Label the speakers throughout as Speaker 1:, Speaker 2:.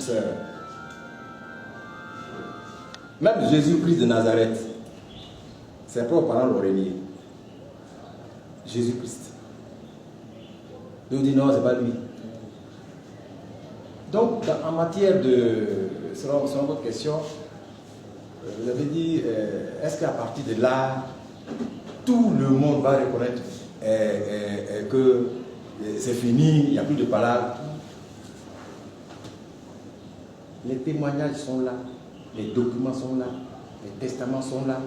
Speaker 1: sœurs. Même Jésus-Christ de Nazareth, ses propres parents l'auraient nié. Jésus-Christ. Ils disent non, ce n'est pas lui. Donc, en matière de, selon votre question, vous avez dit, est-ce qu'à partir de là, tout le monde va reconnaître que c'est fini, il n'y a plus de palabres? Les témoignages sont là, les documents sont là, les testaments sont là.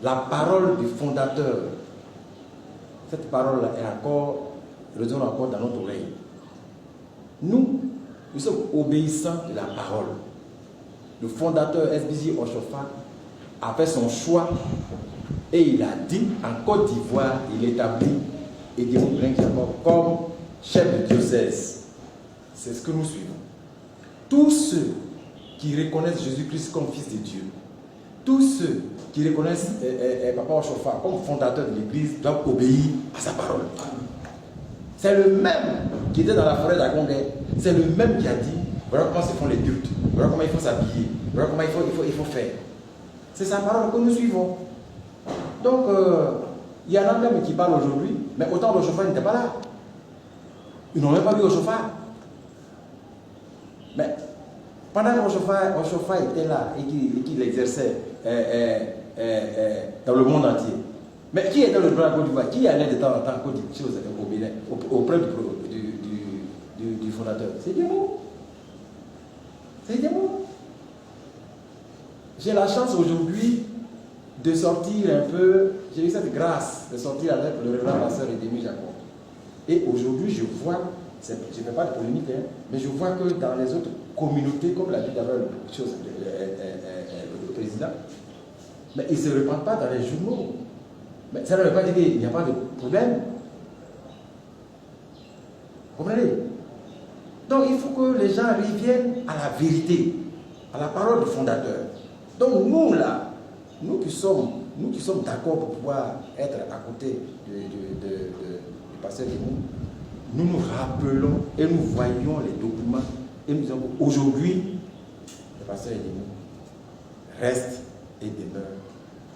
Speaker 1: La parole du fondateur, cette parole-là résonne encore dans notre oreille. Nous sommes obéissants de la parole. Le fondateur SBJ Oshofa a fait son choix et il a dit en Côte d'Ivoire, il établit Edimon Brinkiakor comme chef de diocèse. C'est ce que nous suivons. Tous ceux qui reconnaissent Jésus-Christ comme fils de Dieu, tous ceux qui reconnaissent Papa Oshofa comme fondateur de l'Église doivent obéir à sa parole. C'est le même qui était dans la forêt d'Akonde, c'est le même qui a dit voilà comment se font les cultes, voilà comment il faut s'habiller, voilà comment il faut faire. C'est sa parole que nous suivons. Donc, il y en a même qui parlent aujourd'hui, mais autant Oshofa n'était pas là. Ils n'ont même pas vu Oshofa. Mais pendant que Oshofa était là et qu'il exerçait dans le monde entier, mais qui était le droit de la Côte d'Ivoire? Qui allait de temps en temps à Côte d'Ivoire au Bénin, auprès du fondateur? C'est des mots. C'est des mots. J'ai la chance aujourd'hui de sortir un peu, j'ai eu cette grâce de sortir avec le révérend pasteur Edemi Jacob. Et aujourd'hui, je vois, je ne fais pas de polémique, mais je vois que dans les autres communautés, comme l'a dit d'abord le président, mais ils ne se répandent pas dans les journaux. Mais ça ne veut pas dire qu'il n'y a pas de problème. Vous comprenez? Donc il faut que les gens reviennent à la vérité, à la parole du fondateur. Donc nous là, nous qui sommes d'accord pour pouvoir être à côté du pasteur Edimon, nous nous rappelons et nous voyons les documents et nous disons aujourd'hui, le pasteur Edimon reste et demeure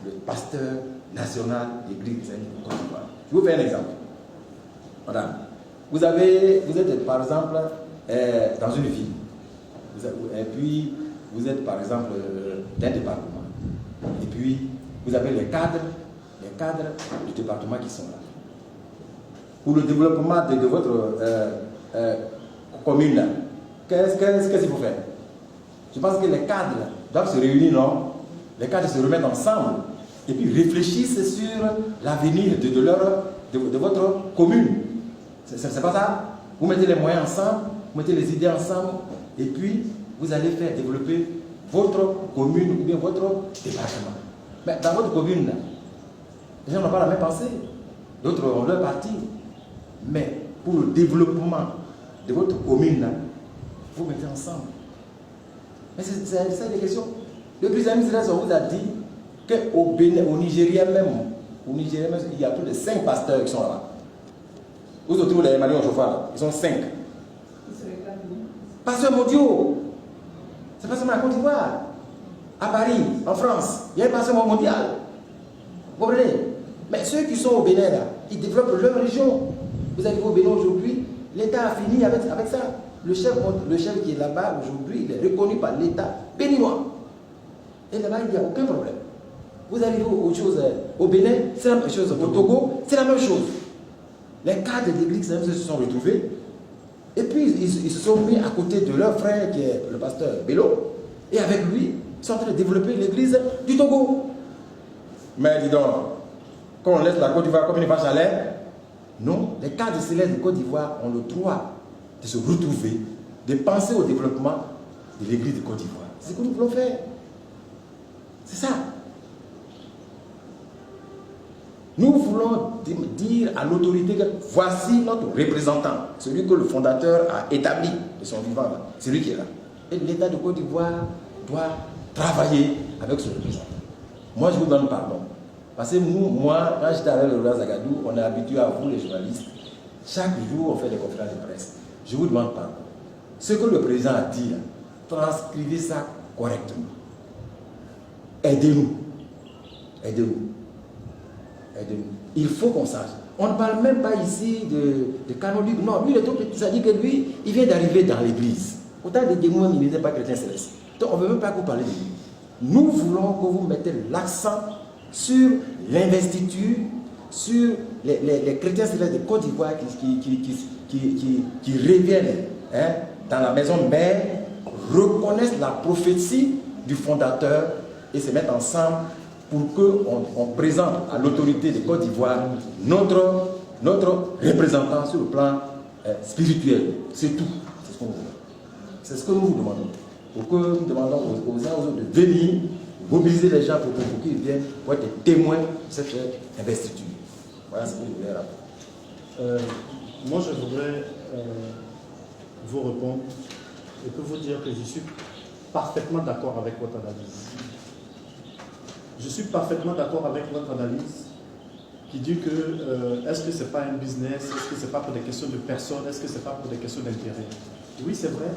Speaker 1: le pasteur national de l'Église de Côte d'Ivoire. Je vous fais un exemple. Madame, vous êtes par exemple dans une ville, et puis vous êtes par exemple d'un département, et puis vous avez les cadres du département qui sont là. Pour le développement de votre commune, qu'est-ce qu'il faut faire? Je pense que les cadres doivent se réunir, non? Les cadres se remettent ensemble et puis réfléchissent sur l'avenir de votre commune. C'est pas ça? Vous mettez les moyens ensemble, vous mettez les idées ensemble, et puis vous allez faire développer votre commune ou bien votre département. Mais dans votre commune, les gens n'ont pas la même pensée. D'autres ont leur parti. Mais pour le développement de votre commune, vous mettez ensemble. Mais c'est ça les questions. Le président vous a dit qu'au Bénin, au Nigeria même, il y a plus de 5 pasteurs qui sont là-bas. Vous autour des Maliens au chauffage, ils sont 5. Pasteurs mondiaux. C'est pas seulement à Côte d'Ivoire. À Paris, en France, il y a un pasteur mondial. Vous comprenez? Mais ceux qui sont au Bénin, là, ils développent leur région. Vous allez au Bénin aujourd'hui, l'État a fini avec ça. Le chef qui est là-bas aujourd'hui, il est reconnu par l'État béninois. Et là-bas, il n'y a aucun problème. Vous arrivez aux choses au Bénin, c'est la même chose. Au Togo, c'est la même chose. Les cadres de l'église se sont retrouvés. Et puis, ils se sont mis à côté de leur frère, qui est le pasteur Bello. Et avec lui, ils sont en train de développer l'église du Togo. Mais dis donc, quand on laisse la Côte d'Ivoire comme une vache à lait, non, les cadres célestes de Côte d'Ivoire ont le droit de se retrouver, de penser au développement de l'église de Côte d'Ivoire. C'est ce que nous voulons faire. C'est ça. Nous voulons dire à l'autorité que voici notre représentant, celui que le fondateur a établi de son vivant, c'est lui qui est là. Et l'État de Côte d'Ivoire doit travailler avec son représentant. Moi, je vous donne pardon. Parce que moi, quand j'étais avec le roi Zagadou, on est habitué à vous, les journalistes. Chaque jour, on fait des conférences de presse. Je vous demande pardon. Ce que le président a dit, transcrivez ça correctement. Aidez-nous. Aidez-nous. Aidez-nous. Il faut qu'on sache. On ne parle même pas ici de canon libre. Non, lui, il est tout petit. Ça dit que lui, il vient d'arriver dans l'église. Autant de démons, il n'était pas chrétien céleste. Donc, on ne veut même pas que vous parlez de lui. Nous voulons que vous mettez l'accent sur l'investiture, sur les chrétiens célestes de Côte d'Ivoire qui reviennent dans la maison mère, reconnaissent la prophétie du fondateur et se mettent ensemble pour qu'on présente à l'autorité de Côte d'Ivoire notre représentant sur le plan spirituel. C'est tout. C'est ce qu'on veut. C'est ce que nous vous demandons. Pour que nous demandons aux uns aux autres de venir, mobiliser les gens pour qu'ils viennent pour être témoins de cette investiture. Voilà ce que je voulais rappeler.
Speaker 2: Moi, je voudrais vous répondre et puis vous dire que je suis parfaitement d'accord avec votre analyse. Je suis parfaitement d'accord avec votre analyse qui dit que est-ce que ce n'est pas un business, est-ce que ce n'est pas pour des questions de personnes, est-ce que ce n'est pas pour des questions d'intérêt. Oui, c'est vrai.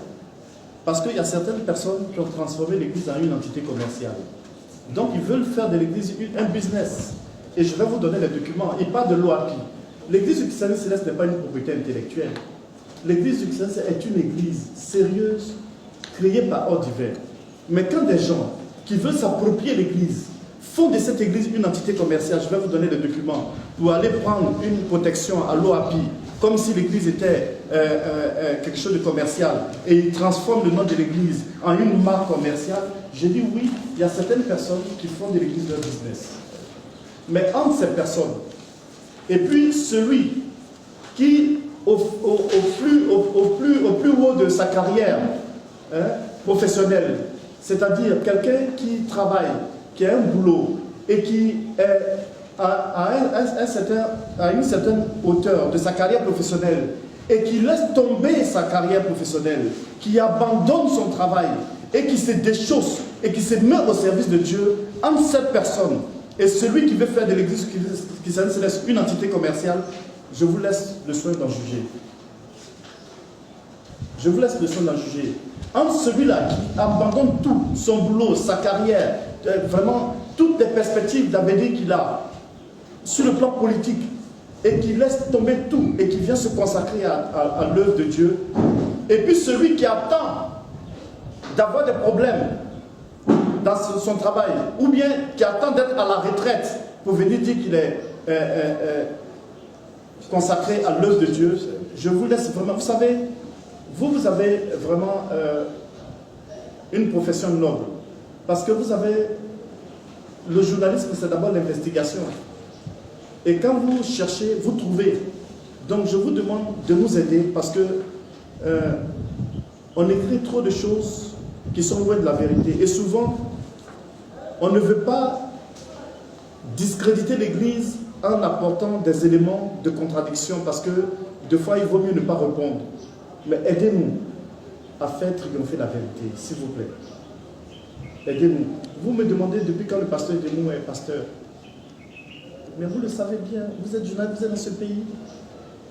Speaker 2: Parce qu'il y a certaines personnes qui ont transformé l'Église en une entité commerciale. Donc, ils veulent faire de l'Église un business. Et je vais vous donner les documents. Ils parlent de l'OAPI. L'Église du Christianisme céleste n'est pas une propriété intellectuelle. L'Église du Christianisme est une Église sérieuse, créée par ordre divin. Mais quand des gens qui veulent s'approprier l'Église font de cette Église une entité commerciale, je vais vous donner les documents, pour aller prendre une protection à l'OAPI, comme si l'Église était quelque chose de commercial, et ils transforment le nom de l'Église en une marque commerciale, j'ai dit oui, il y a certaines personnes qui font de l'Église leur business. Mais entre ces personnes, et puis celui qui, au plus haut de sa carrière professionnelle, c'est-à-dire quelqu'un qui travaille, qui a un boulot, et qui est à une certaine hauteur de sa carrière professionnelle et qui laisse tomber sa carrière professionnelle, qui abandonne son travail et qui se déchausse et qui se met au service de Dieu, entre cette personne et celui qui veut faire de l'Église qui se laisse une entité commerciale, je vous laisse le soin d'en juger. Je vous laisse le soin d'en juger. Entre celui-là qui abandonne tout, son boulot, sa carrière, vraiment toutes les perspectives d'avenir qu'il a, sur le plan politique, et qui laisse tomber tout, et qui vient se consacrer à l'œuvre de Dieu, et puis celui qui attend d'avoir des problèmes dans son travail, ou bien qui attend d'être à la retraite pour venir dire qu'il est consacré à l'œuvre de Dieu, je vous laisse vraiment, vous savez, vous avez vraiment une profession noble, parce que vous avez, le journalisme c'est d'abord l'investigation. Et quand vous cherchez, vous trouvez. Donc je vous demande de nous aider parce que on écrit trop de choses qui sont loin de la vérité. Et souvent, on ne veut pas discréditer l'Église en apportant des éléments de contradiction parce que des fois, il vaut mieux ne pas répondre. Mais aidez-nous à faire triompher la vérité, s'il vous plaît. Aidez-nous. Vous me demandez depuis quand le pasteur Edemou est pasteur. Mais vous le savez bien, vous êtes journaliste, vous êtes dans ce pays.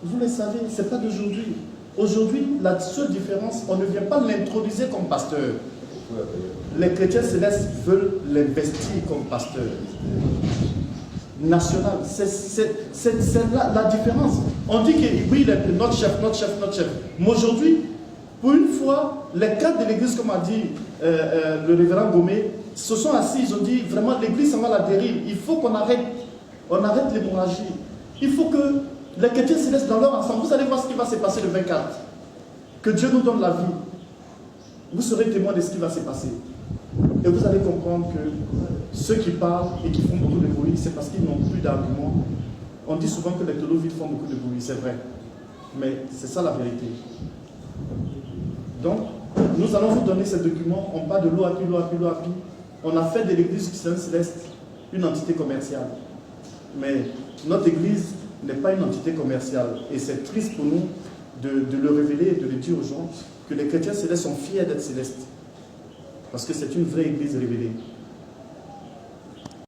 Speaker 2: Vous le savez, ce n'est pas d'aujourd'hui. Aujourd'hui, la seule différence, on ne vient pas l'introduire comme pasteur. Les chrétiens célestes veulent l'investir comme pasteur national. C'est la différence. On dit que oui, notre chef. Mais aujourd'hui, pour une fois, les cadres de l'église, comme a dit le révérend Gomé, se sont assis, ils ont dit vraiment l'église s'en va à la dérive. Il faut qu'on arrête. On arrête l'hémorragie. Il faut que les chrétiens se laissent dans leur ensemble. Vous allez voir ce qui va se passer le 24. Que Dieu nous donne la vie. Vous serez témoins de ce qui va se passer. Et vous allez comprendre que ceux qui parlent et qui font beaucoup de bruit, c'est parce qu'ils n'ont plus d'arguments. On dit souvent que les théologiens font beaucoup de bruit, c'est vrai. Mais c'est ça la vérité. Donc, nous allons vous donner ces documents. On parle de l'OAPI. On a fait de l'église christienne céleste une entité commerciale. Mais notre église n'est pas une entité commerciale. Et c'est triste pour nous de le révéler et de le dire aux gens que les chrétiens célestes sont fiers d'être célestes. Parce que c'est une vraie église révélée.